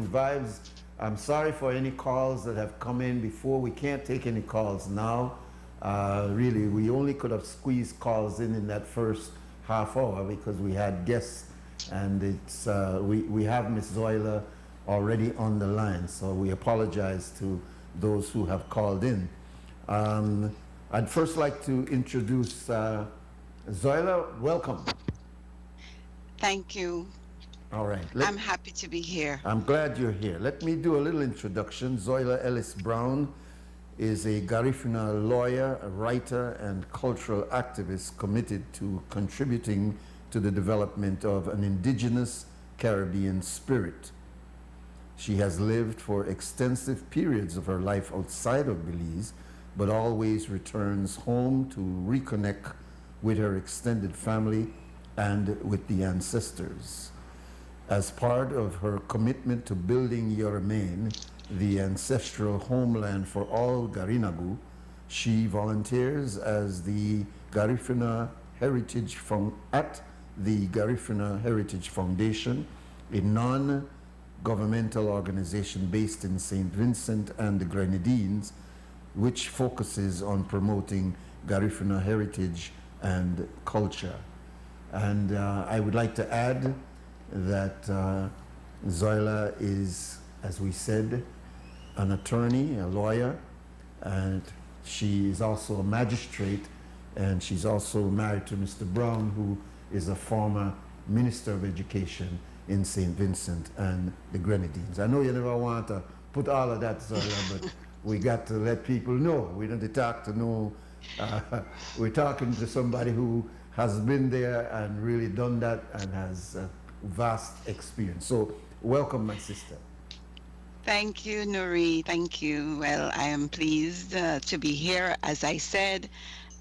vibes. I'm sorry for any calls that have come in before. We can't take any calls now. Really, we only could have squeezed calls in that first half hour because we had guests, and we have Miss Zoila already on the line, so we apologize to those who have called in. I'd first like to introduce Zoila. Welcome. Thank you. All right. I'm happy to be here. I'm glad you're here. Let me do a little introduction. Zoila Ellis Browne is a Garifuna lawyer, a writer, and cultural activist committed to contributing to the development of an indigenous Caribbean spirit. She has lived for extensive periods of her life outside of Belize, but always returns home to reconnect with her extended family and with the ancestors. As part of her commitment to building Yoremain, the ancestral homeland for all Garinagu, she volunteers as the Garifuna at the Garifuna Heritage Foundation, a non-governmental organization based in St. Vincent and the Grenadines, which focuses on promoting Garifuna heritage and culture. And I would like to add that Zoila is, as we said, an attorney, a lawyer, and she is also a magistrate, and she's also married to Mr. Browne, who is a former Minister of Education in St. Vincent and the Grenadines. I know you never want to put all of that, Zoila, but we got to let people know. We don't talk to know. We're talking to somebody who has been there and really done that and has vast experience. So welcome, my sister. Thank you, Nuri. Thank you. Well, I am pleased to be here, as I said,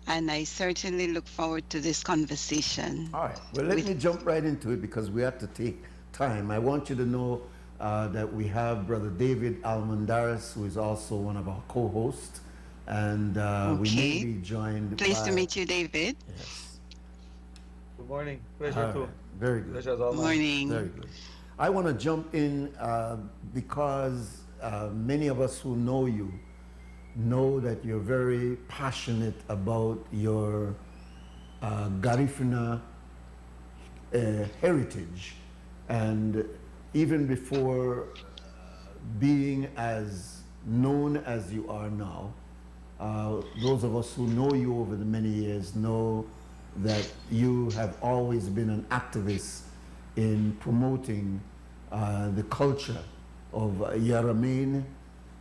and I certainly look forward to this conversation. All right. Well, let me jump right into it because we have to take time. I want you to know that we have Brother David Almendares, who is also one of our co-hosts, and we may be joined Pleased to meet you, David. Yes. Good morning. Pleasure too. Very good. Pleasure's all Good mine. morning. Very good. I want to jump in because many of us who know you know that you're very passionate about your Garifuna heritage, and even before being as known as you are now, those of us who know you over the many years know that you have always been an activist in promoting the culture of Yoremain,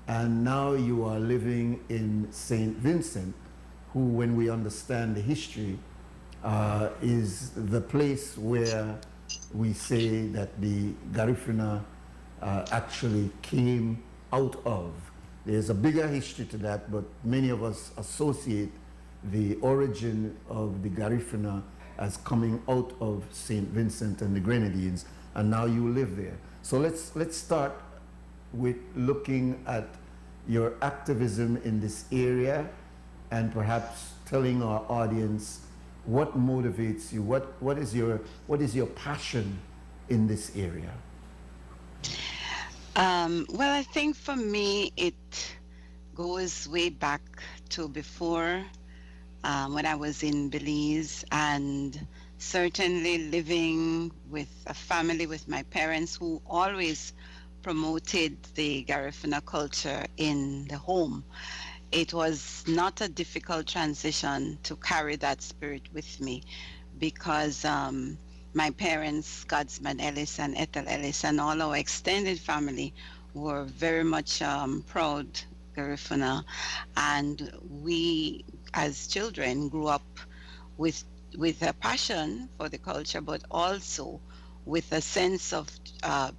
and now you are living in St. Vincent, who, when we understand the history, is the place where we say that the Garifuna actually came out of. There's a bigger history to that, but many of us associate the origin of the Garifuna as coming out of St. Vincent and the Grenadines, and now you live there. So let's start with looking at your activism in this area and perhaps telling our audience what motivates you, what is your passion in this area? Well, I think for me it goes way back to before when I was in Belize, and certainly living with a family, with my parents, who always promoted the Garifuna culture in the home. It was not a difficult transition to carry that spirit with me, because my parents, Godsman Ellis and Ethel Ellis, and all our extended family were very much proud Garifuna, and we as children grew up with a passion for the culture, but also with a sense of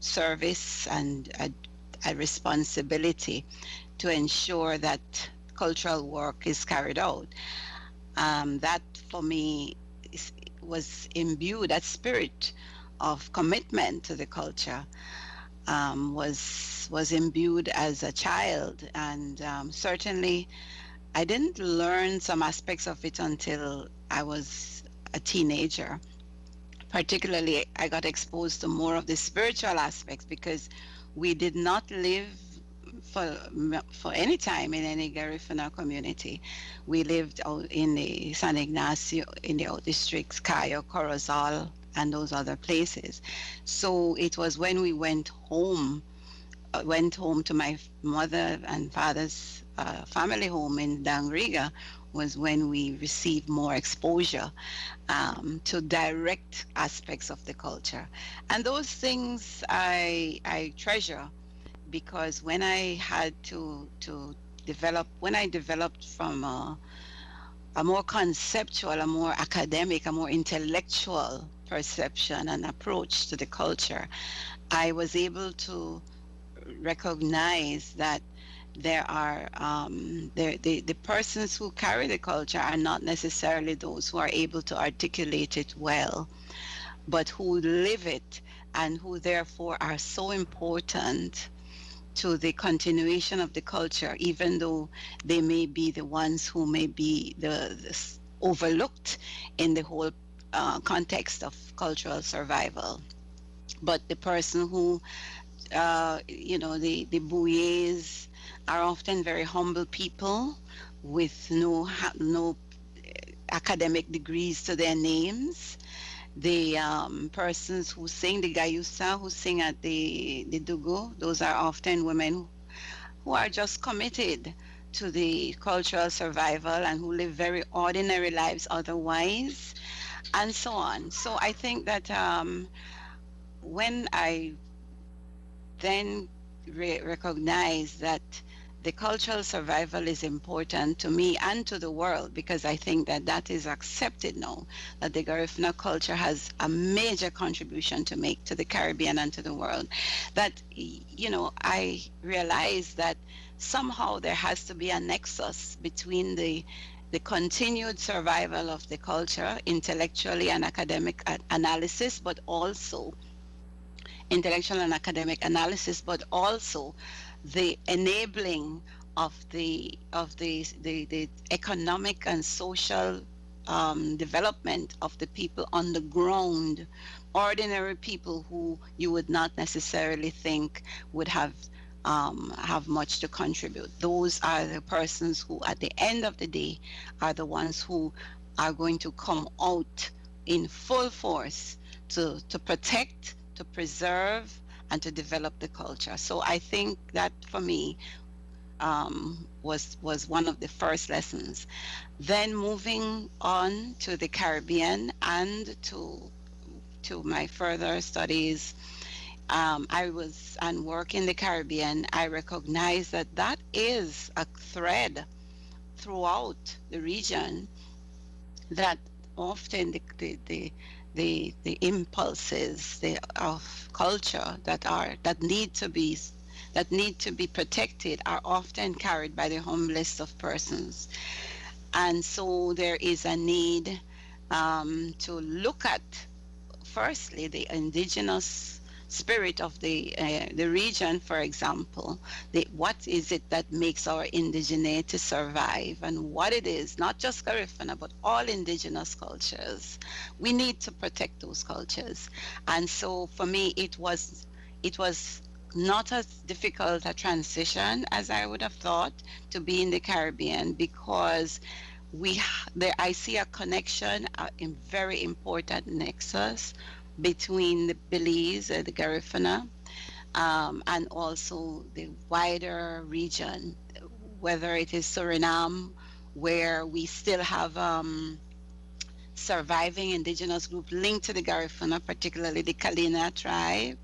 service and a responsibility to ensure that cultural work is carried out. That for me was imbued, that spirit of commitment to the culture was imbued as a child, and certainly I didn't learn some aspects of it until I was a teenager. Particularly, I got exposed to more of the spiritual aspects, because We did not live for any time in any Garifuna community. We lived out in the San Ignacio, in the out districts, Cayo, Corozal, and those other places. So it was when we went home to my mother and father's family home in Dangriga, was when we received more exposure to direct aspects of the culture. And those things I treasure, because when I had to develop, when I developed from a more conceptual, a more academic, a more intellectual perception and approach to the culture, I was able to recognize that there are the persons who carry the culture are not necessarily those who are able to articulate it well, but who live it, and who therefore are so important to the continuation of the culture, even though they may be the ones who may be the overlooked in the whole context of cultural survival. But the person who, the Bouilliers are often very humble people with no academic degrees to their names. The persons who sing, the Gayusa who sing at the Dugu, those are often women who are just committed to the cultural survival and who live very ordinary lives otherwise, and so on. So I think that when I then recognize that the cultural survival is important to me and to the world, because I think that that is accepted now, that the Garifuna culture has a major contribution to make to the Caribbean and to the world, that, I realize that somehow there has to be a nexus between the continued survival of the culture, intellectually and academic analysis, but also intellectual and academic analysis, but also the enabling of the economic and social development of the people on the ground, ordinary people who you would not necessarily think would have much to contribute. Those are the persons who, at the end of the day, are the ones who are going to come out in full force to protect, to preserve, and to develop the culture. So I think that for me was one of the first lessons. Then moving on to the Caribbean and to my further studies, and work in the Caribbean, I recognize that that is a thread throughout the region, that often the impulses of culture that need to be protected are often carried by the humblest of persons. And so there is a need to look at, firstly, the indigenous spirit of the region. For example, what is it that makes our indigeneity survive, and what it is, not just Garifuna, but all indigenous cultures. We need to protect those cultures. And so for me, it was not as difficult a transition as I would have thought to be in the Caribbean, because I see a connection, a very important nexus between the Belize, the Garifuna, and also the wider region, whether it is Suriname, where we still have surviving indigenous group linked to the Garifuna, particularly the Kalina tribe,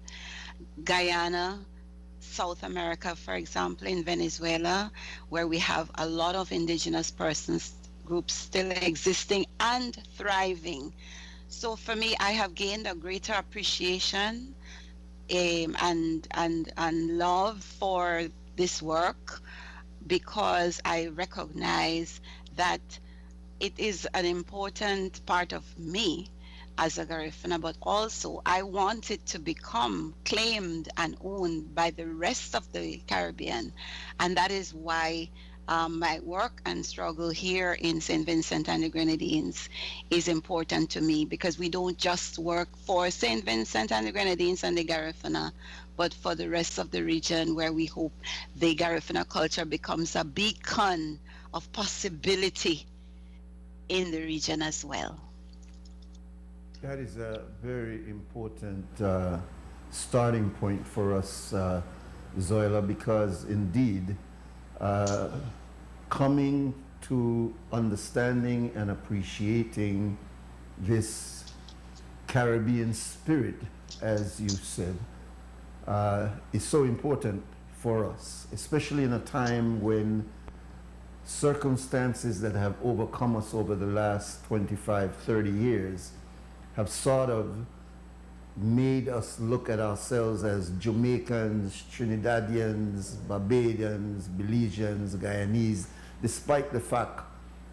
Guyana, South America, for example, in Venezuela, where we have a lot of indigenous persons groups still existing and thriving. So for me, I have gained a greater appreciation and love for this work, because I recognize that it is an important part of me as a Garifuna, but also I want it to become claimed and owned by the rest of the Caribbean. And that is why My work and struggle here in St. Vincent and the Grenadines is important to me because we don't just work for St. Vincent and the Grenadines and the Garifuna, but for the rest of the region where we hope the Garifuna culture becomes a beacon of possibility in the region as well. That is a very important starting point for us, Zoila, because indeed, coming to understanding and appreciating this Caribbean spirit, as you said, is so important for us, especially in a time when circumstances that have overcome us over the last 25, 30 years have sort of made us look at ourselves as Jamaicans, Trinidadians, Barbadians, Belizeans, Guyanese, despite the fact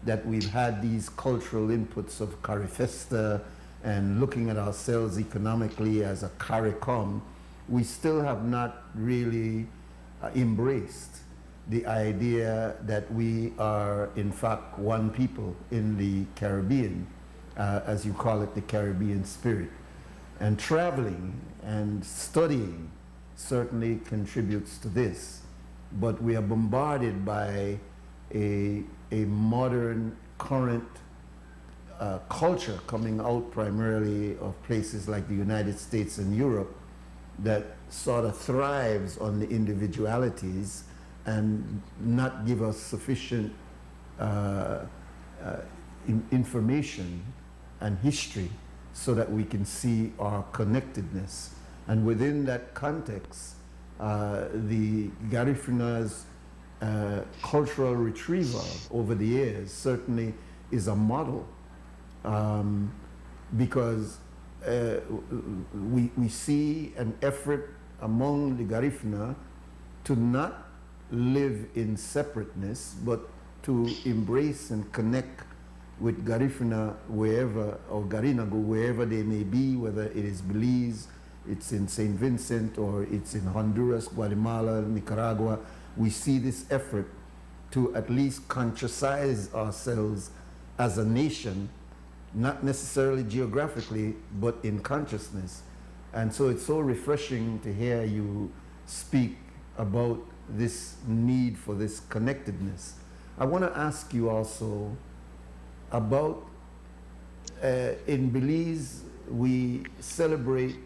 that we've had these cultural inputs of Carifesta and looking at ourselves economically as a CARICOM, we still have not really embraced the idea that we are in fact one people in the Caribbean, as you call it, the Caribbean spirit. And traveling and studying certainly contributes to this, but we are bombarded by a modern current culture coming out primarily of places like the United States and Europe that sort of thrives on the individualities and not give us sufficient information and history so that we can see our connectedness. And within that context, the Garifuna's cultural retrieval over the years certainly is a model, because we see an effort among the Garifuna to not live in separateness, but to embrace and connect with Garifuna wherever, or Garinagu wherever they may be, whether it is Belize, it's in St. Vincent, or it's in Honduras, Guatemala, Nicaragua. We see this effort to at least conscientize ourselves as a nation, not necessarily geographically, but in consciousness. And so it's so refreshing to hear you speak about this need for this connectedness. I want to ask you also about, in Belize, we celebrate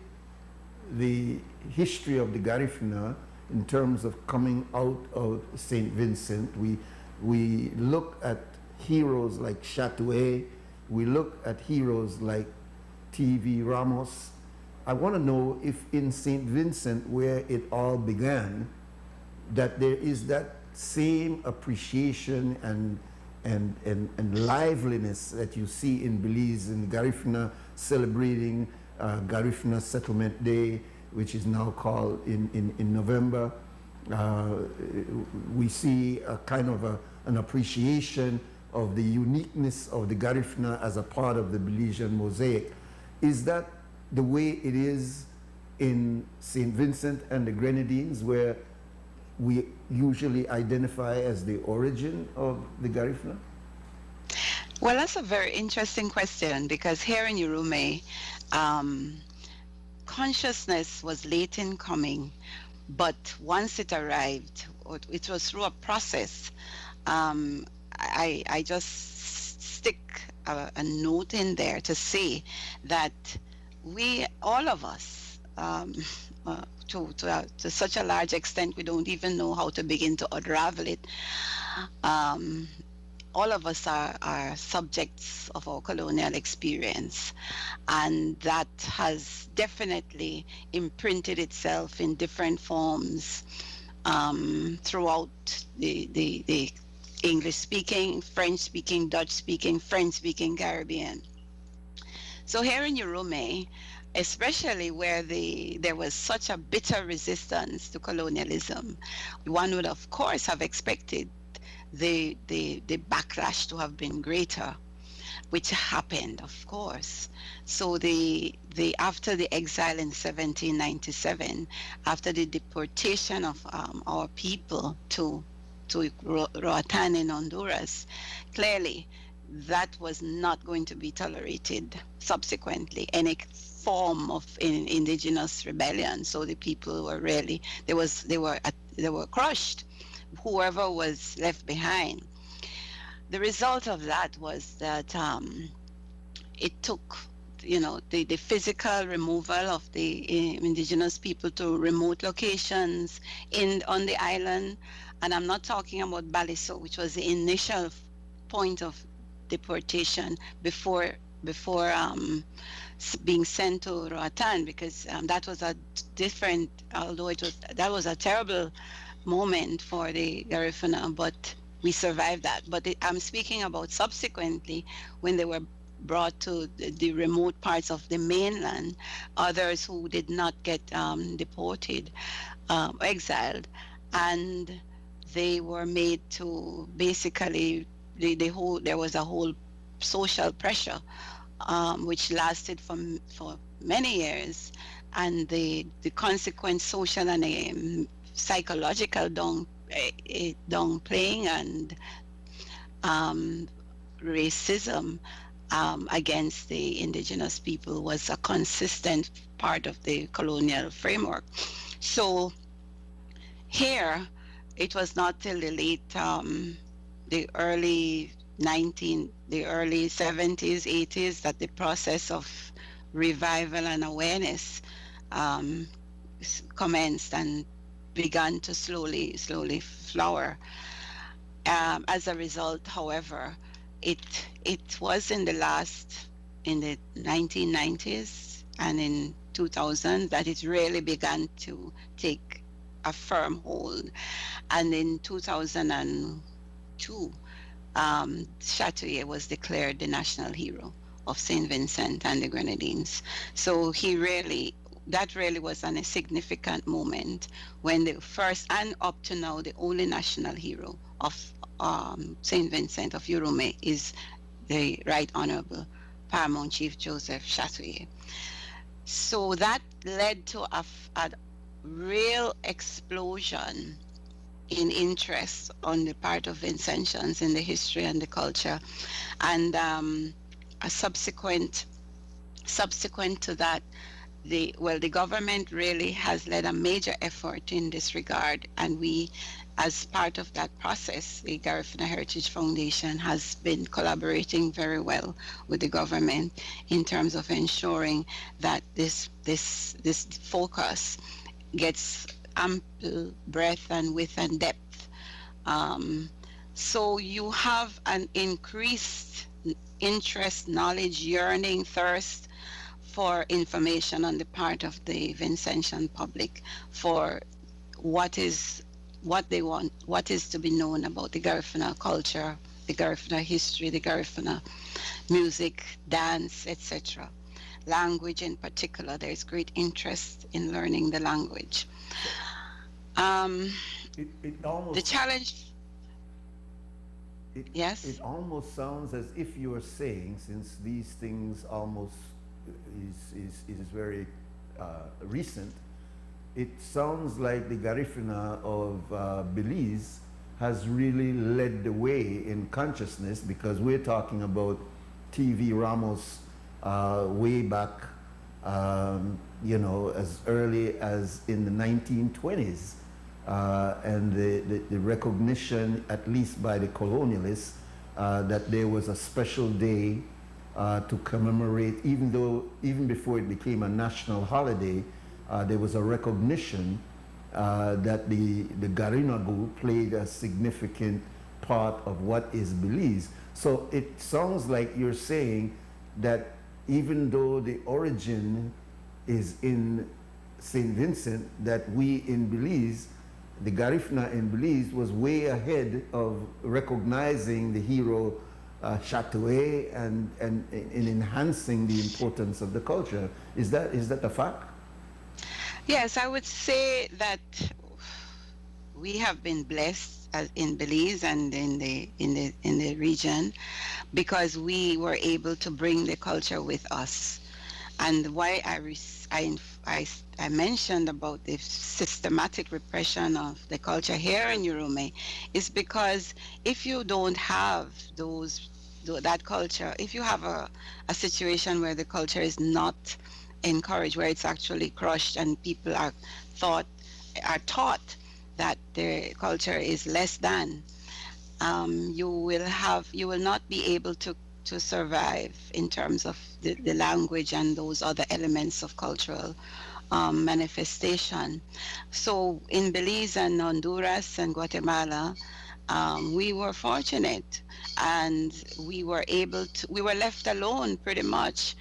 the history of the Garifuna in terms of coming out of St. Vincent. We look at heroes like Chatouet, we look at heroes like T.V. Ramos. I want to know if in St. Vincent, where it all began, that there is that same appreciation and liveliness that you see in Belize, in Garifuna celebrating Garifuna Settlement Day, which is now called in November. We see a kind of an appreciation of the uniqueness of the Garifuna as a part of the Belizean mosaic. Is that the way it is in St. Vincent and the Grenadines, where we usually identify as the origin of the Garifuna? Well, that's a very interesting question, because here in Urume, consciousness was late in coming, but once it arrived, it was through a process. I just stick a note in there to say that we, all of us, to such a large extent, we don't even know how to begin to unravel it. All of us are subjects of our colonial experience, and that has definitely imprinted itself in different forms throughout the English-speaking, French-speaking, Dutch-speaking, French-speaking Caribbean. So here in Urume, especially where there was such a bitter resistance to colonialism, one would of course have expected the backlash to have been greater, which happened, of course. So after the exile in 1797, after the deportation of our people to to Roatan in Honduras, clearly that was not going to be tolerated subsequently, any form of indigenous rebellion. So the people were really, they were crushed, whoever was left behind. The result of that was that it took, the physical removal of the indigenous people to remote locations on the island. And I'm not talking about Baliso, which was the initial point of deportation before being sent to Roatan, because that was a different, although that was a terrible moment for the Garifuna, but we survived that. But I'm speaking about subsequently, when they were brought to the remote parts of the mainland, others who did not get deported, exiled, and they were made to basically, there was a whole social pressure which lasted for many years, and the consequent social and psychological downplaying and racism against the indigenous people was a consistent part of the colonial framework. So here, it was not till the early 70s, 80s, that the process of revival and awareness commenced and began to slowly flower. As a result, however, it was in the 1990s and in 2000 that it really began to take a firm hold. And in 2002, Chatouillet was declared the national hero of St. Vincent and the Grenadines. So that really was a significant moment, when the first, and up to now, the only national hero of St. Vincent of Urume is the Right Honorable Paramount Chief Joseph Chatouillet. So that led to a real explosion in interest on the part of Vincentians in the history and the culture, and a subsequent to that, the government really has led a major effort in this regard, and we, as part of that process, the Garifuna Heritage Foundation has been collaborating very well with the government in terms of ensuring that this focus gets ample breadth and width and depth. So you have an increased interest, knowledge, yearning, thirst for information on the part of the Vincentian public for what they want, what is to be known about the Garifuna culture, the Garifuna history, the Garifuna music, dance, etc. Language in particular, there is great interest in learning the language. The challenge. Yes. It almost sounds as if you are saying, since these things almost is very recent, it sounds like the Garifuna of Belize has really led the way in consciousness, because we're talking about TV Ramos way back, as early as in the 1920s, and the recognition, at least by the colonialists, that there was a special day to commemorate, even before it became a national holiday, there was a recognition that the Garinagu played a significant part of what is Belize. So it sounds like you're saying that even though the origin is in St. Vincent, that we in Belize, the Garifuna in Belize, was way ahead of recognizing the hero Chatouillet and in enhancing the importance of the culture. Is that a fact? Yes, I would say that we have been blessed in Belize and in the region, because we were able to bring the culture with us. And why I I mentioned about the systematic repression of the culture here in Urume is because if you don't have that culture, if you have a situation where the culture is not encouraged, where it's actually crushed and people are taught that their culture is less than, you will not be able to survive in terms of the language and those other elements of cultural manifestation. So in Belize and Honduras and Guatemala, we were fortunate, and we were left alone pretty much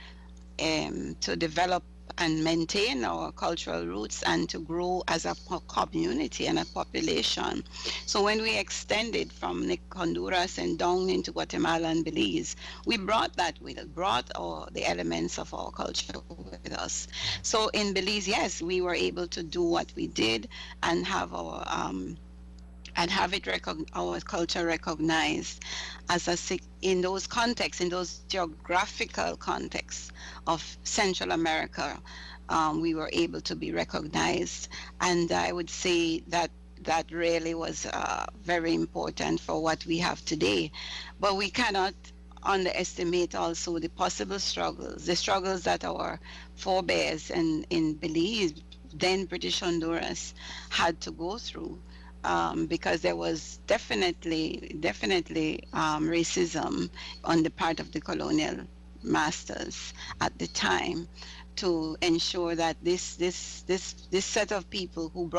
to develop and maintain our cultural roots and to grow as a community and a population. So when we extended from Honduras and down into Guatemala and Belize, we brought the elements of our culture with us. So in Belize, yes, we were able to do what we did and have our culture recognized in those contexts, in those geographical contexts of Central America. We were able to be recognized, and I would say that really was very important for what we have today. But we cannot underestimate also the possible struggles, the struggles that our forebears in Belize, then British Honduras, had to go through. Because there was definitely racism on the part of the colonial masters at the time, to ensure that this set of people who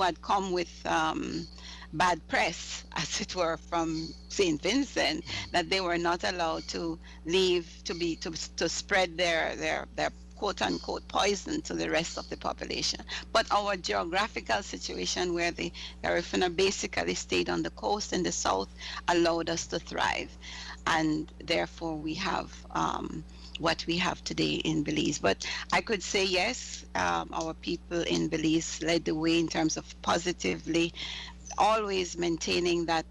had come with bad press, as it were, from St. Vincent, that they were not allowed to leave to spread their quote unquote poison to the rest of the population. But our geographical situation, where the Garifuna basically stayed on the coast in the south, allowed us to thrive, and therefore we have what we have today in Belize. But I could say yes, our people in Belize led the way in terms of positively always maintaining that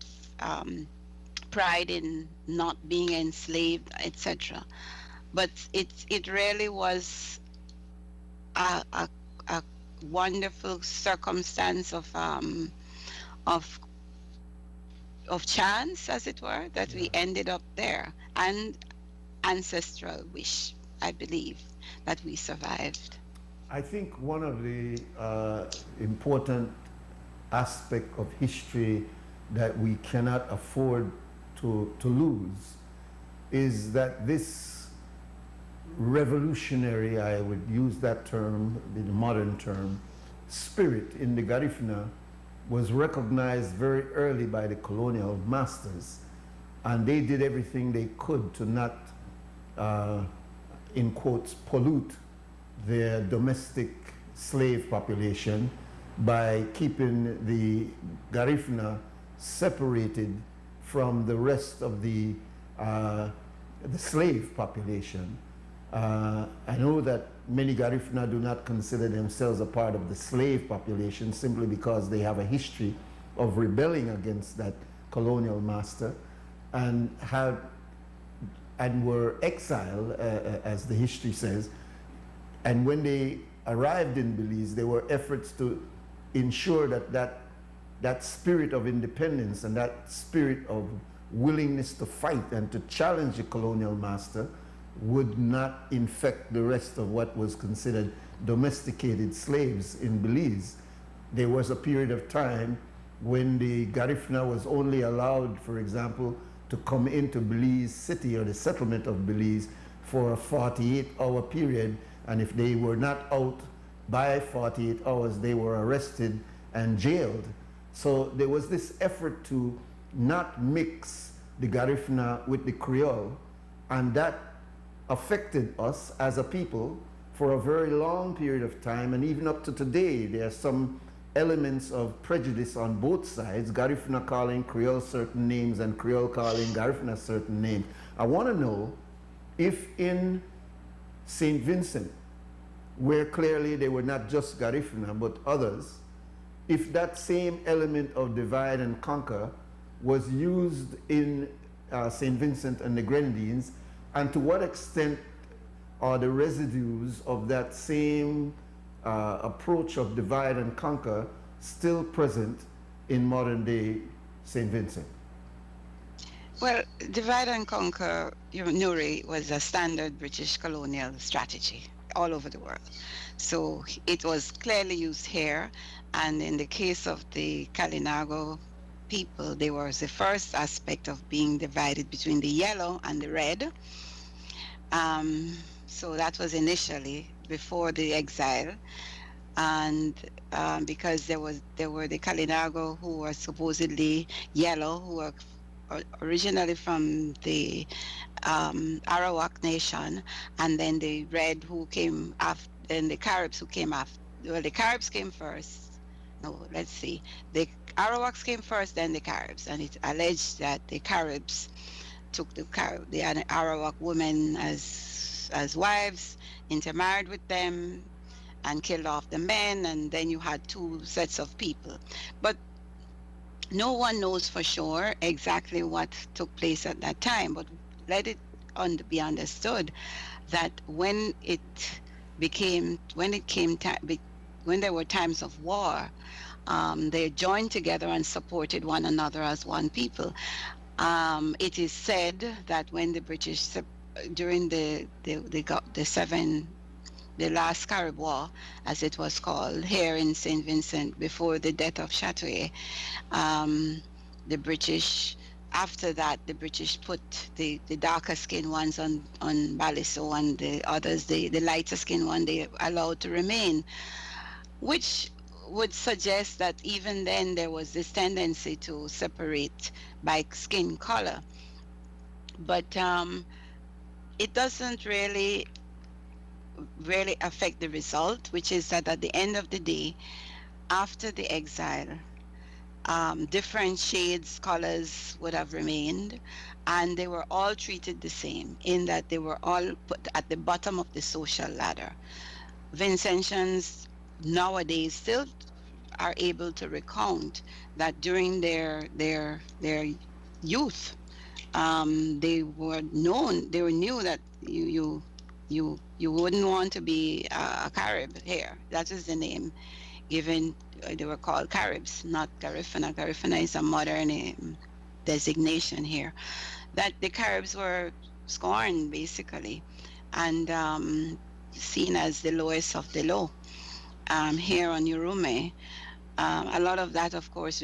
pride in not being enslaved, etc. But it really was a wonderful circumstance of chance, as it were, that we ended up there, and ancestral wish, I believe, that we survived. I think one of the important aspect of history that we cannot afford to lose is that this revolutionary, I would use that term, the modern term, spirit in the Garifuna was recognized very early by the colonial masters, and they did everything they could to not, in quotes, pollute their domestic slave population by keeping the Garifuna separated from the rest of the slave population. I know that many Garifuna do not consider themselves a part of the slave population simply because they have a history of rebelling against that colonial master and were exiled, as the history says. And when they arrived in Belize, there were efforts to ensure that spirit of independence and that spirit of willingness to fight and to challenge the colonial master would not infect the rest of what was considered domesticated slaves in Belize. There was a period of time when the Garifuna was only allowed, for example, to come into Belize city or the settlement of Belize for a 48-hour period, and if they were not out by 48 hours, they were arrested and jailed. So there was this effort to not mix the Garifuna with the Creole, and that affected us as a people for a very long period of time, and even up to today there are some elements of prejudice on both sides, Garifuna calling Creole certain names and Creole calling Garifuna certain names. I want to know if in St. Vincent, where clearly they were not just Garifuna but others, if that same element of divide and conquer was used in St. Vincent and the Grenadines, and to what extent are the residues of that same approach of divide and conquer still present in modern day St. Vincent? Well, divide and conquer, Nuri, was a standard British colonial strategy all over the world. So it was clearly used here. And in the case of the Kalinago people, there was the first aspect of being divided between the yellow and the red. So that was initially before the exile. And because there were the Kalinago who were supposedly yellow, who were originally from the Arawak nation, and then the red who came after, and the Caribs who came after. Well, the Caribs came first. No, let's see. The Arawaks came first, then the Caribs, and it's alleged that the Caribs took the Arawak women as wives, intermarried with them, and killed off the men, and then you had two sets of people. But no one knows for sure exactly what took place at that time, but let it be understood that when there were times of war, they joined together and supported one another as one people. It is said that when the British, during the last Carib War, as it was called here in St. Vincent, before the death of Chatouet, the British, after that, the British put the darker skinned ones on Baliso, and the others, the lighter skinned one, they allowed to remain, which would suggest that even then there was this tendency to separate by skin color. But it doesn't really affect the result, which is that at the end of the day, after the exile, different shades, colors would have remained, and they were all treated the same in that they were all put at the bottom of the social ladder. Vincentians nowadays still are able to recount that during their youth, they knew that you wouldn't want to be a Carib here. That is the name given. They were called Caribs, not Garifuna. Garifuna is a modern designation here. That the Caribs were scorned basically, and seen as the lowest of the low here on Urume. A lot of that, of course,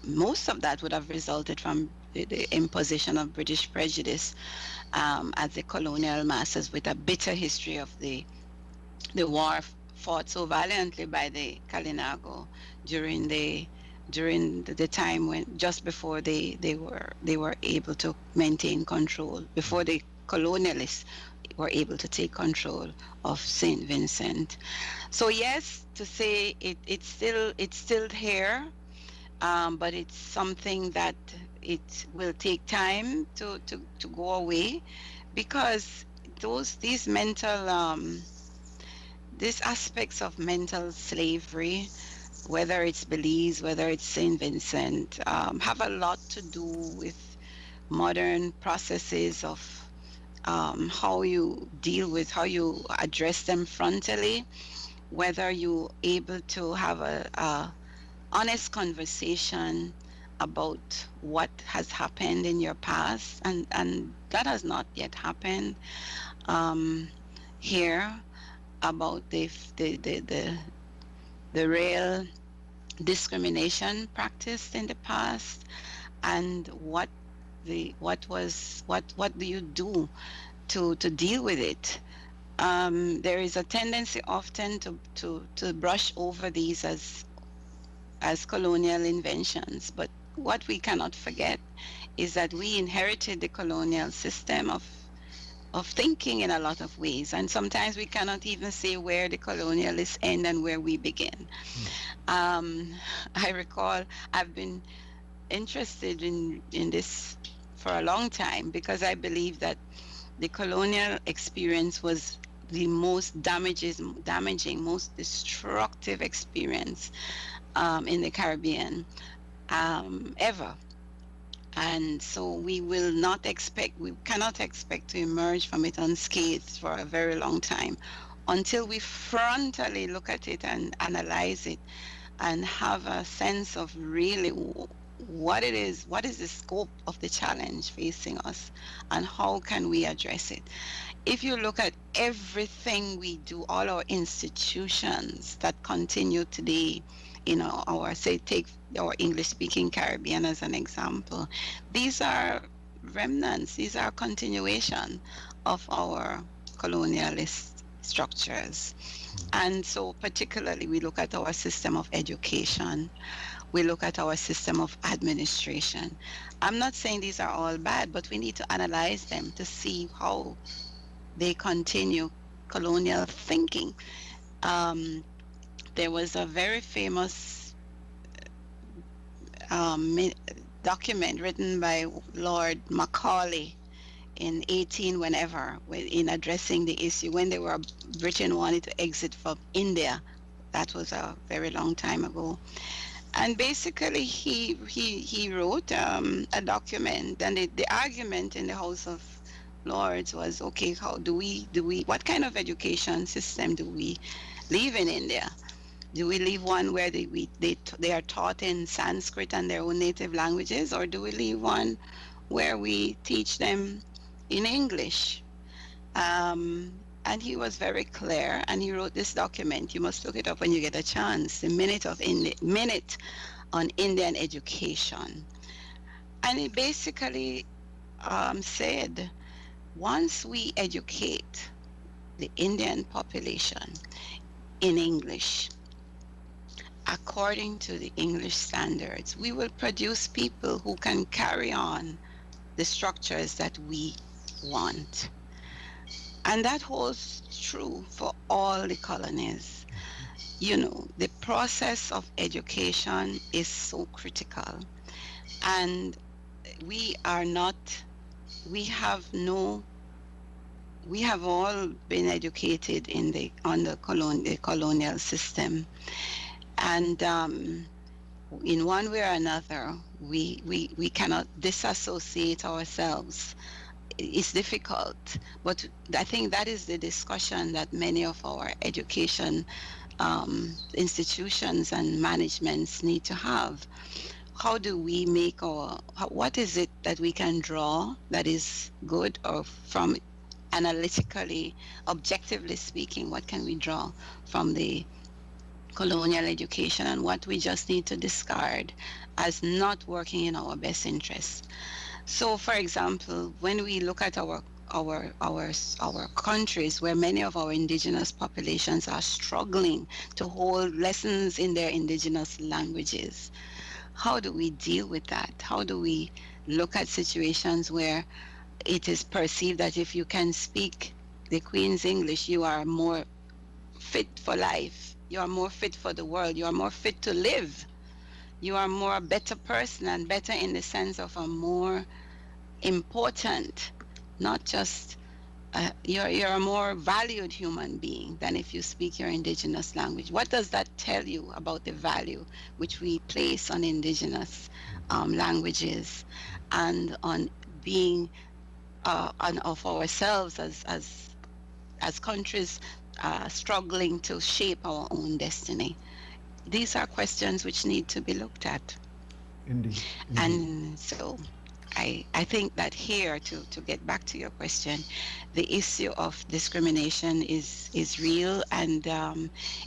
most of that would have resulted from the imposition of British prejudice as the colonial masters, with a bitter history of the war fought so valiantly by the Kalinago during the time when, just before they were able to maintain control, before the colonialists were able to take control of St. Vincent. So yes, to say it's still here, but it's something that it will take time to go away, because these aspects of mental slavery, whether it's Belize, whether it's St. Vincent, have a lot to do with modern processes of how you deal with, how you address them frontally, whether you're able to have a honest conversation about what has happened in your past, and that has not yet happened here, about the real discrimination practiced in the past, and what do you do to deal with it. There is a tendency often to brush over these as colonial inventions, but what we cannot forget is that we inherited the colonial system of thinking in a lot of ways, and sometimes we cannot even say where the colonialists end and where we begin. I recall I've been interested in this for a long time, because I believe that the colonial experience was the most damaging, most destructive experience in the Caribbean ever. And so we cannot expect to emerge from it unscathed for a very long time until we frontally look at it and analyze it and have a sense of really what is the scope of the challenge facing us, and how can we address it. If you look at everything we do, all our institutions that continue today, our, say, take our English speaking Caribbean as an example, these are remnants, these are continuation of our colonialist structures. And so particularly we look at our system of education, we look at our system of administration. I'm not saying these are all bad, but we need to analyze them to see how they continue colonial thinking. Um, there was a very famous document written by Lord Macaulay in 18 whenever, in addressing the issue when Britain wanted to exit from India. That was a very long time ago. And basically he wrote a document, and the argument in the House of Lords was, okay, how do we what kind of education system do we live in India? Do we live one where they are taught in Sanskrit and their own native languages, or do we live one where we teach them in English? And he was very clear, and he wrote this document. You must look it up when you get a chance. The minute on Indian education, and it basically said, once we educate the Indian population in English, according to the English standards, we will produce people who can carry on the structures that we want. And that holds true for all the colonies. The process of education is so critical. And we have all been educated on the colonial system. And in one way or another, we cannot disassociate ourselves. It's difficult, but I think that is the discussion that many of our education institutions and managements need to have. How do we make what is it that we can draw that is good, or from analytically, objectively speaking, what can we draw from the colonial education, and what we just need to discard as not working in our best interest? So, for example, when we look at our countries where many of our indigenous populations are struggling to hold lessons in their indigenous languages, how do we deal with that? How do we look at situations where it is perceived that if you can speak the Queen's English, you are more fit for life, you are more fit for the world, you are more fit to live, you are more a better person, and better in the sense of a more important, not just you're a more valued human being than if you speak your indigenous language. What does that tell you about the value which we place on indigenous languages, and on being of ourselves as countries struggling to shape our own destiny? These are questions which need to be looked at. Indeed. And so I think that here, to get back to your question, the issue of discrimination is real, and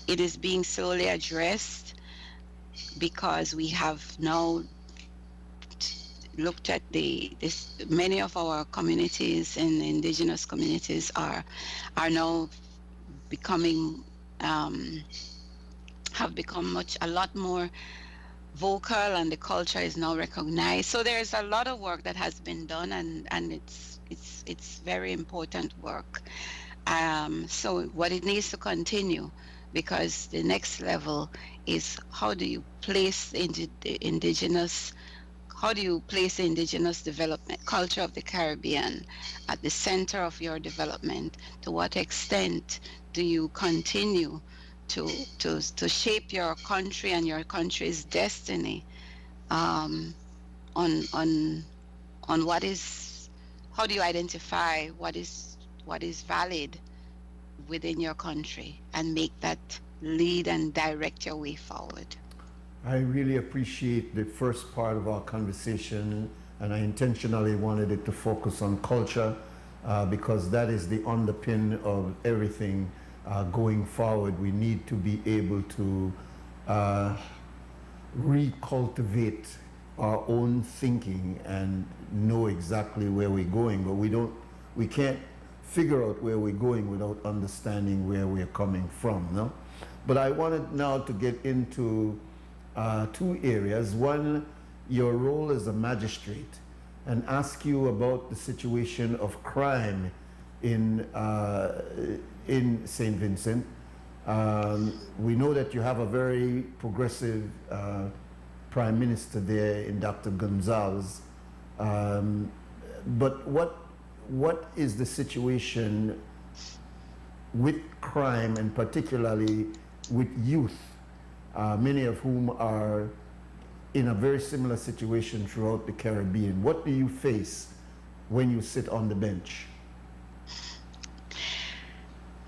it is being slowly addressed, because we have now looked at many of our communities and indigenous communities are now becoming have become a lot more vocal, and the culture is now recognized. So there's a lot of work that has been done, and it's very important work. So what it needs to continue, because the next level is how do you place the indigenous development culture of the Caribbean at the center of your development? To what extent do you continue to shape your country and your country's destiny on on how do you identify what is valid within your country and make that lead and direct your way forward. I really appreciate the first part of our conversation, and I intentionally wanted it to focus on culture because that is the underpin of everything going forward. We need to be able to recultivate our own thinking and know exactly where we're going, but we can't figure out where we're going without understanding where we're coming from, no? But I wanted now to get into two areas. One, your role as a magistrate, and ask you about the situation of crime in St. Vincent. We know that you have a very progressive Prime Minister there in Dr. Gonzalez. But what is the situation with crime, and particularly with youth, many of whom are in a very similar situation throughout the Caribbean? What do you face when you sit on the bench?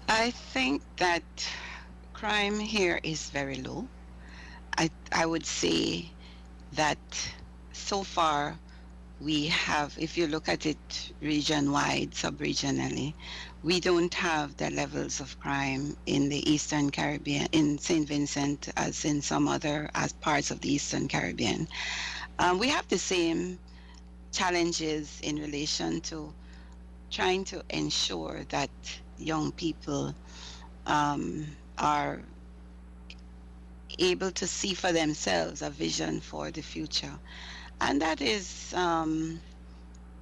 I think that crime here is very low. I would say that so far we have, if you look at it region-wide, sub-regionally, we don't have the levels of crime in the Eastern Caribbean, in St. Vincent, as in some other parts of the Eastern Caribbean. We have the same challenges in relation to trying to ensure that young people are able to see for themselves a vision for the future. And that is,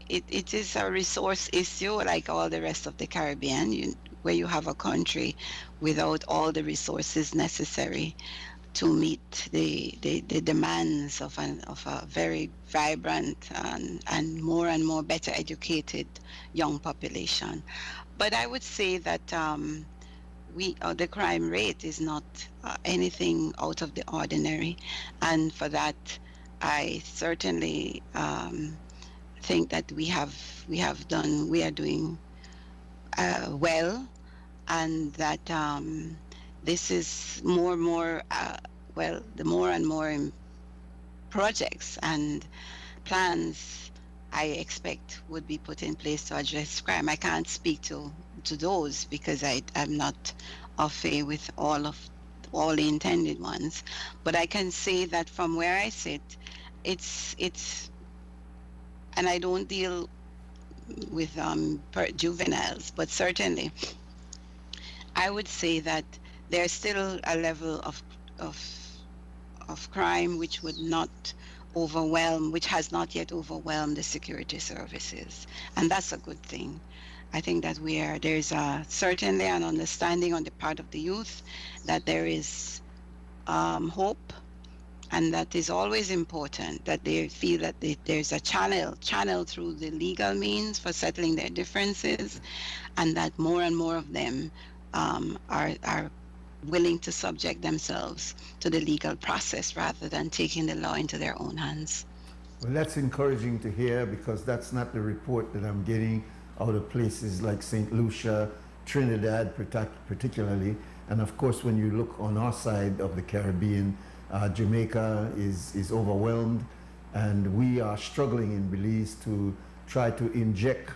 it is a resource issue like all the rest of the Caribbean, where you have a country without all the resources necessary to meet the demands of a very vibrant and more better educated young population. But I would say that the crime rate is not anything out of the ordinary, and for that I certainly think that we are doing well, and that this is the more and more projects and plans I expect would be put in place to address crime. I can't speak to those because I'm not au fait with all the intended ones, but I can say that from where I sit, it's and I don't deal with juveniles, but certainly I would say that there's still a level of crime which has not yet overwhelmed the security services, and that's a good thing. I think that there's certainly an understanding on the part of the youth that there is hope, and that is always important, that they feel that there's a channel through the legal means for settling their differences, and that more and more of them are willing to subject themselves to the legal process rather than taking the law into their own hands. Well, that's encouraging to hear, because that's not the report that I'm getting out of places like St. Lucia, Trinidad particularly. And of course, when you look on our side of the Caribbean, Jamaica is overwhelmed, and we are struggling in Belize to try to inject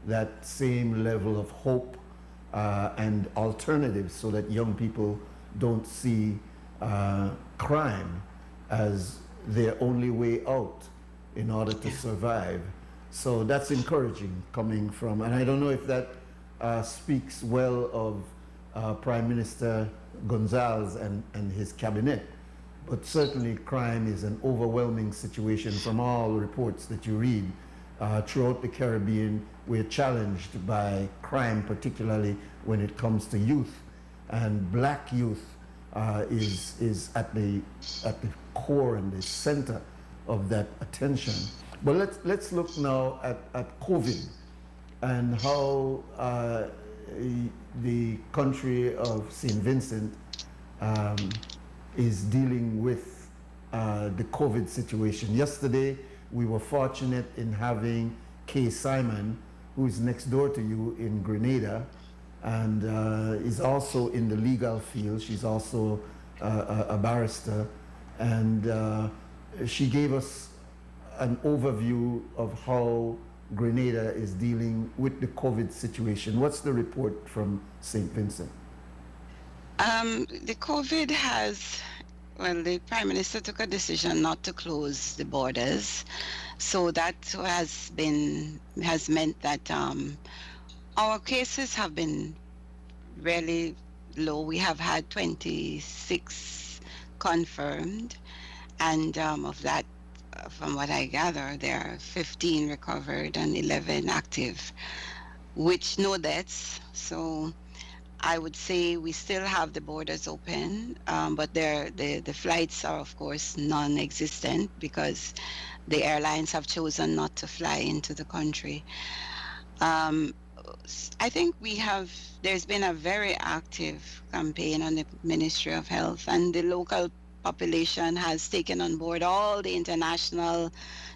that same level of hope and alternatives so that young people don't see crime as their only way out in order to survive. So that's encouraging coming from, and I don't know if that speaks well of Prime Minister Gonzalez and his cabinet, but certainly crime is an overwhelming situation from all reports that you read. Throughout the Caribbean, we're challenged by crime, particularly when it comes to youth, and black youth is at the core and the center of that attention. But let's look now at COVID and how the country of St. Vincent is dealing with the COVID situation. Yesterday, We were fortunate in having Kay Simon, who is next door to you in Grenada, and is also in the legal field. She's also a barrister, and she gave us an overview of how Grenada is dealing with the COVID situation. What's the report from St. Vincent? The COVID has, well, the Prime Minister took a decision not to close the borders. So that has meant that our cases have been really low. We have had 26 confirmed, and of that, from what I gather, there are 15 recovered and 11 active, which no deaths. So I would say we still have the borders open, but the flights are, of course, non-existent because the airlines have chosen not to fly into the country. I think there's been a very active campaign on the Ministry of Health, and the local population has taken on board all the international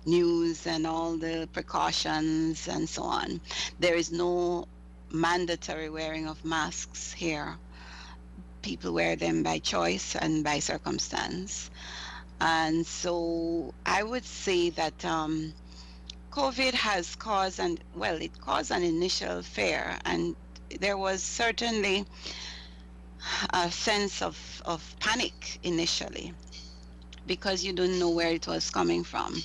news and all the precautions and so on. There is no mandatory wearing of masks here. People wear them by choice and by circumstance. And so I would say that COVID has caused, it caused an initial fear, and there was certainly a sense of panic initially because you don't know where it was coming from.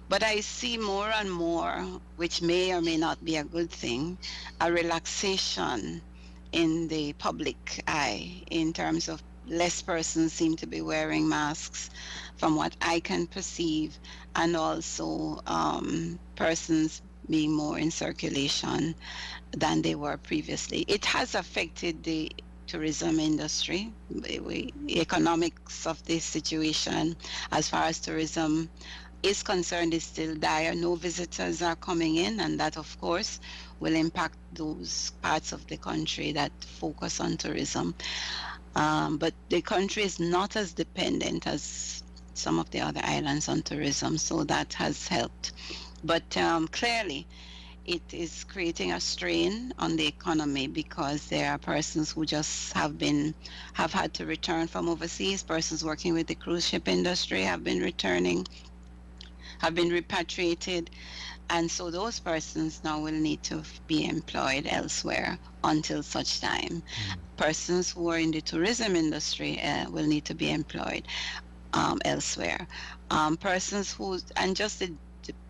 But I see more and more, which may or may not be a good thing, a relaxation in the public eye in terms of less persons seem to be wearing masks from what I can perceive, and also persons being more in circulation than they were previously. It has affected the tourism industry. The economics of this situation as far as tourism is concerned is still dire. No visitors are coming in, and that of course will impact those parts of the country that focus on tourism. But the country is not as dependent as some of the other islands on tourism, so that has helped. But clearly it is creating a strain on the economy because there are persons who just have had to return from overseas. Persons working with the cruise ship industry have been repatriated, and so those persons now will need to be employed elsewhere until such time. Persons who are in the tourism industry will need to be employed elsewhere. Persons who, and just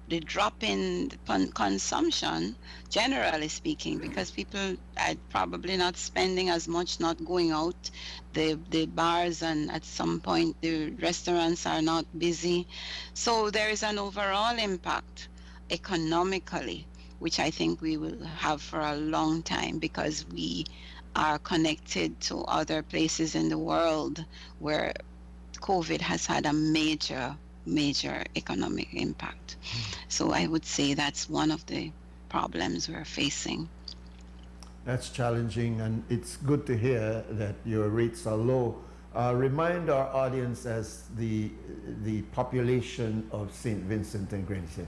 the drop in consumption, generally speaking, because people are probably not spending as much, not going out. The bars and at some point the restaurants are not busy. So there is an overall impact economically, which I think we will have for a long time because we are connected to other places in the world where COVID has had a major economic impact. So I would say that's one of the problems we're facing. That's challenging, and it's good to hear that your rates are low. Remind our audience as the population of St. Vincent and Grenada.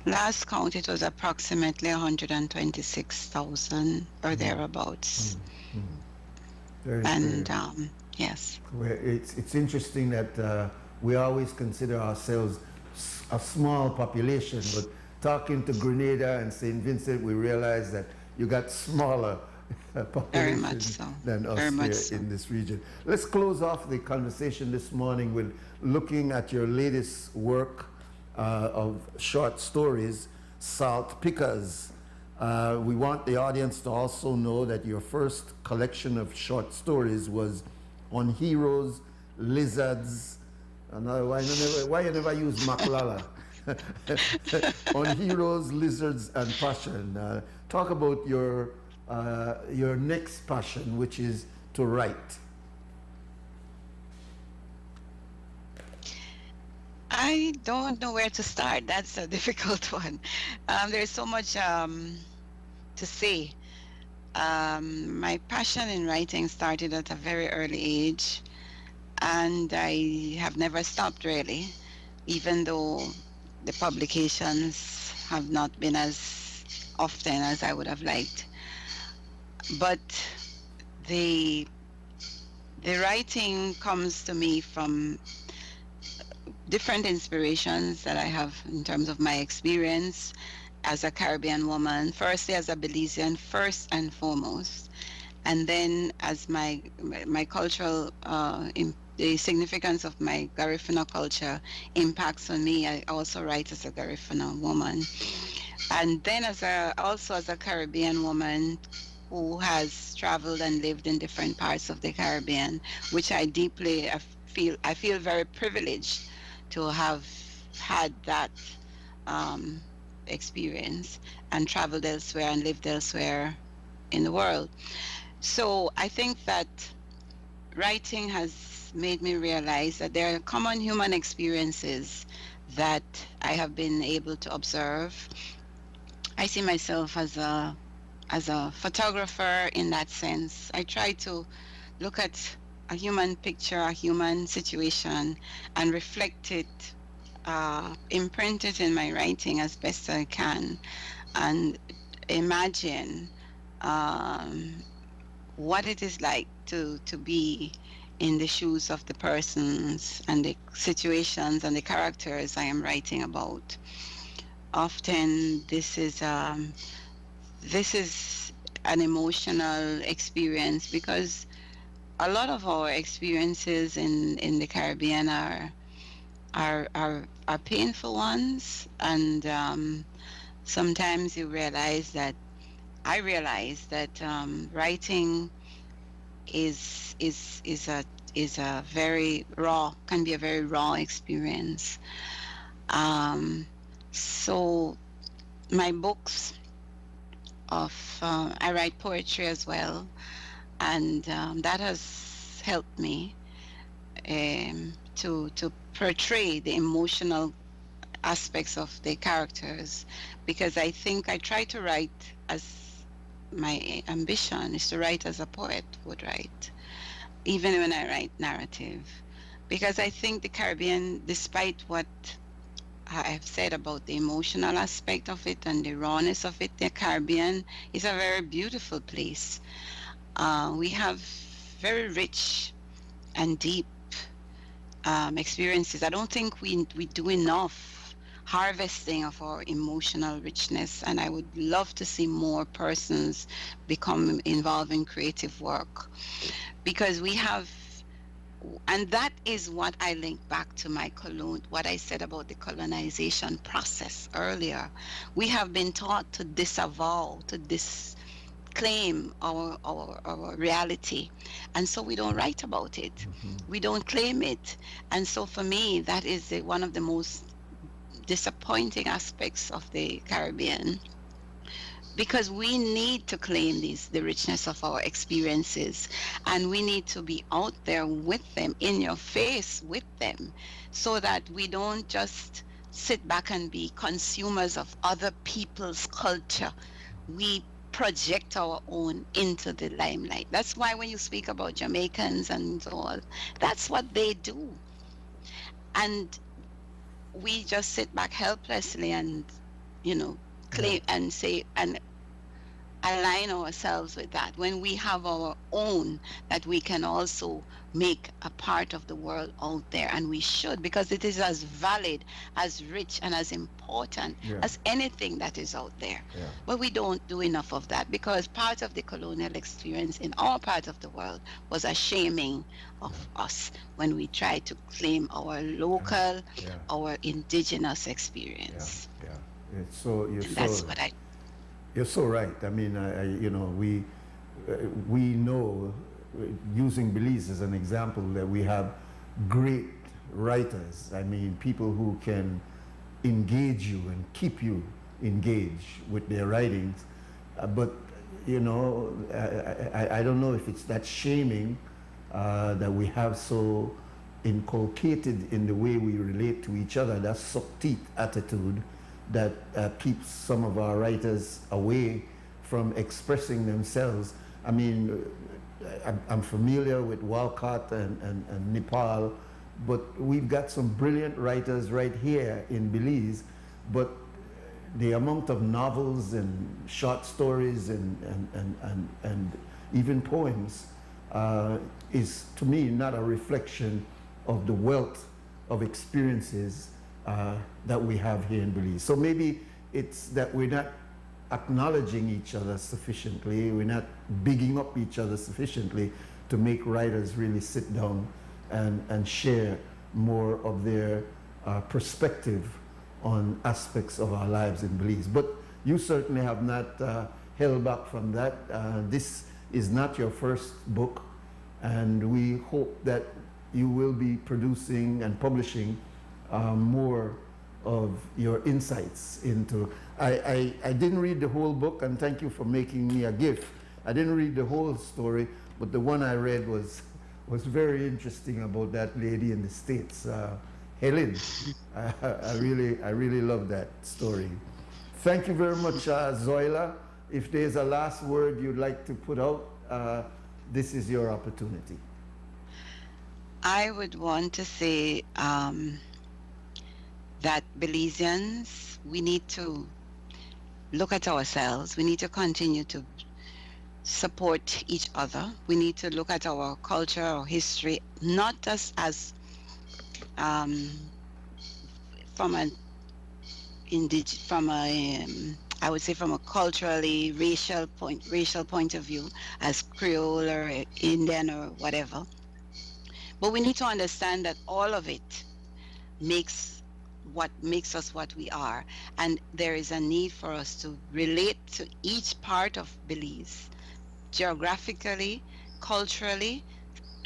Last count, it was approximately 126,000 or thereabouts. Yes. It's interesting that we always consider ourselves a small population, but talking to Grenada and St. Vincent, we realize that you got smaller populations than us here in this region. Let's close off the conversation this morning with looking at your latest work of short stories, Salt Pickers. We want the audience to also know that your first collection of short stories was on heroes, lizards, and why you never use Maklala? On heroes, lizards, and passion. Talk about your next passion, which is to write. I don't know where to start. That's a difficult one. There's so much to say. My passion in writing started at a very early age, and I have never stopped really, even though the publications have not been as often as I would have liked. But the writing comes to me from different inspirations that I have in terms of my experience as a Caribbean woman, firstly as a Belizean, first and foremost, and then as my cultural, the significance of my Garifuna culture impacts on me. I also write as a Garifuna woman, and then also as a Caribbean woman who has traveled and lived in different parts of the Caribbean, which I feel very privileged to have had that experience and traveled elsewhere and lived elsewhere in the world. So I think that writing has made me realize that there are common human experiences that I have been able to observe. I see myself as a photographer in that sense. I try to look at a human picture, a human situation, and reflect it, imprint it in my writing as best I can, and imagine what it is like to be in the shoes of the persons and the situations and the characters I am writing about. Often this is an emotional experience because a lot of our experiences in the Caribbean are painful ones, and sometimes I realize that writing is a very raw, can be a very raw experience. So my books I write poetry as well, and that has helped me to portray the emotional aspects of the characters, because I think I try to write as my ambition is to write as a poet would write, even when I write narrative, because I think the Caribbean, despite what I have said about the emotional aspect of it and the rawness of it, the Caribbean is a very beautiful place. We have very rich and deep experiences. I don't think we do enough harvesting of our emotional richness, and I would love to see more persons become involved in creative work, because we have, and that is what I link back to what I said about the colonization process earlier. We have been taught to disavow, to disclaim our reality, and so we don't write about it. We don't claim it, and so for me that is one of the most disappointing aspects of the Caribbean, because we need to claim the richness of our experiences, and we need to be out there with them, in your face with them, so that we don't just sit back and be consumers of other people's culture. We project our own into the limelight. That's why when you speak about Jamaicans and all, that's what they do. And we just sit back helplessly and, claim and say and align ourselves with that, when we have our own that we can also make a part of the world out there, and we should, because it is as valid, as rich, and as important as anything that is out there. But we don't do enough of that, because part of the colonial experience in our part of the world was a shaming of us when we try to claim our local, our indigenous experience. You're so right. I mean, we know, using Belize as an example, that we have great writers. I mean, people who can engage you and keep you engaged with their writings. But I don't know if it's that shaming that we have so inculcated in the way we relate to each other, that suck teeth attitude that keeps some of our writers away from expressing themselves. I mean, I'm familiar with Walcott and Nepal, but we've got some brilliant writers right here in Belize, but the amount of novels and short stories and even poems is, to me, not a reflection of the wealth of experiences that we have here in Belize. So maybe it's that we're not acknowledging each other sufficiently, we're not bigging up each other sufficiently to make writers really sit down and share more of their perspective on aspects of our lives in Belize. But you certainly have not held back from that. This is not your first book, and we hope that you will be producing and publishing more of your insights into. I didn't read the whole book, and thank you for making me a gift. I didn't read the whole story, but the one I read was very interesting about that lady in the States, Helen. I really love that story. Thank you very much, Zoila. If there's a last word you'd like to put out, this is your opportunity. I would want to say that Belizeans, we need to look at ourselves. We need to continue to support each other. We need to look at our culture, our history, not just as from a I would say from a culturally racial point of view, as Creole or Indian or whatever. But we need to understand that all of it makes us what we are, and there is a need for us to relate to each part of Belize, geographically, culturally,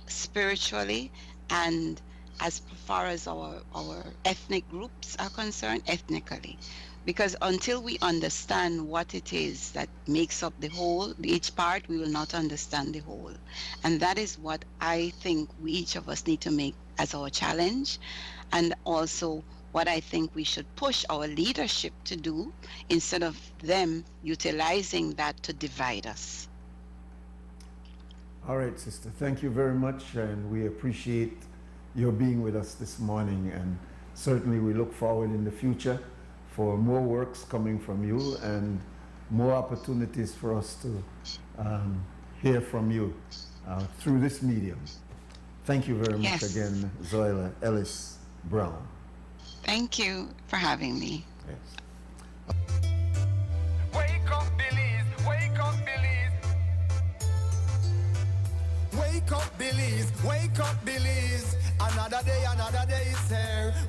spiritually, and as far as our ethnic groups are concerned, ethnically. Because until we understand what it is that makes up the whole, each part, we will not understand the whole. And that is what I think each of us need to make as our challenge, and also what I think we should push our leadership to do, instead of them utilizing that to divide us. All right, sister. Thank you very much, and we appreciate your being with us this morning, and certainly we look forward in the future for more works coming from you and more opportunities for us to hear from you through this medium. Thank you very much again, Zoila Ellis Browne. Thank you for having me. Yes. Wake up, Belize. Wake up, Belize. Wake up, Belize. Wake up, Belize. Another day is here.